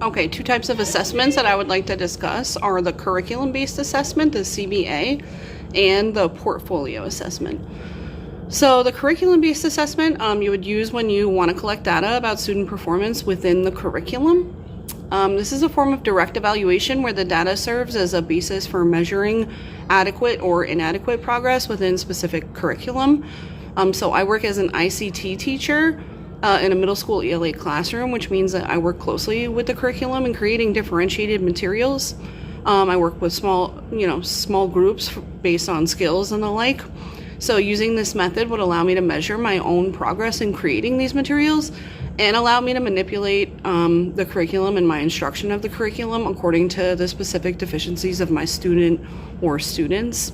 Okay, two types of assessments that I would like to discuss are the curriculum-based assessment, the CBA, and the portfolio assessment. So the curriculum-based assessment you would use when you want to collect data about student performance within the curriculum. This is a form of direct evaluation where the data serves as a basis for measuring adequate or inadequate progress within specific curriculum. So I work as an ICT teacher in a middle school ELA classroom, which means that I work closely with the curriculum in creating differentiated materials. I work with small groups based on skills and the like. So using this method would allow me to measure my own progress in creating these materials and allow me to manipulate the curriculum and my instruction of the curriculum according to the specific deficiencies of my student or students.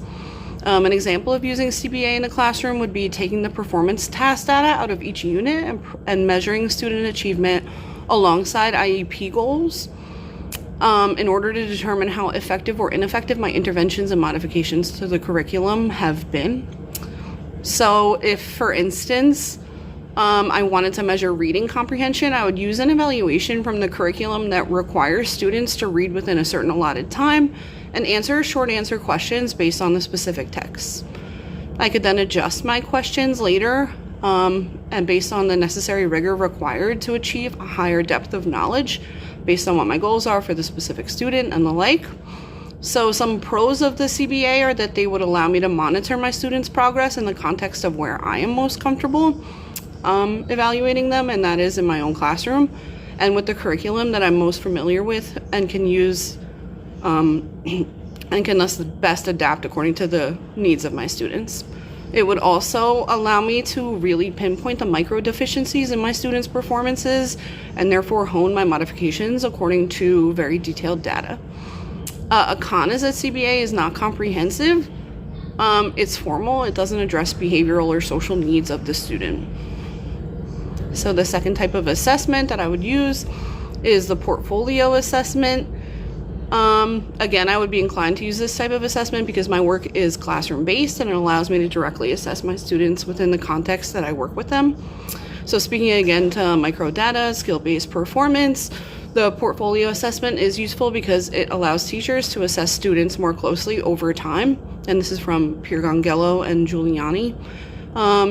An example of using CBA in a classroom would be taking the performance task data out of each unit and measuring student achievement alongside IEP goals in order to determine how effective or ineffective my interventions and modifications to the curriculum have been. So if, for instance, I wanted to measure reading comprehension, I would use an evaluation from the curriculum that requires students to read within a certain allotted time and answer short answer questions based on the specific text. I could then adjust my questions later and based on the necessary rigor required to achieve a higher depth of knowledge based on what my goals are for the specific student and the like. So some pros of the CBA are that they would allow me to monitor my students' progress in the context of where I am most comfortable evaluating them, and that is in my own classroom and with the curriculum that I'm most familiar with and can use and can thus best adapt according to the needs of my students. It would also allow me to really pinpoint the micro deficiencies in my students' performances and therefore hone my modifications according to very detailed data. A con is that CBA is not comprehensive. It's formal. It doesn't address behavioral or social needs of the student. So the second type of assessment that I would use is the portfolio assessment. Again, I would be inclined to use this type of assessment because my work is classroom-based and it allows me to directly assess my students within the context that I work with them. So speaking again to microdata, skill-based performance, the portfolio assessment is useful because it allows teachers to assess students more closely over time, and this is from Piergangello and Giuliani.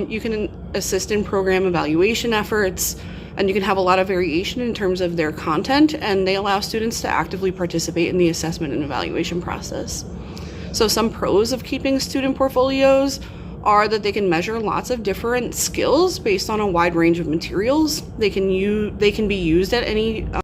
You can assist in program evaluation efforts, and you can have a lot of variation in terms of their content, and they allow students to actively participate in the assessment and evaluation process. So some pros of keeping student portfolios are that they can measure lots of different skills based on a wide range of materials. They can be used at any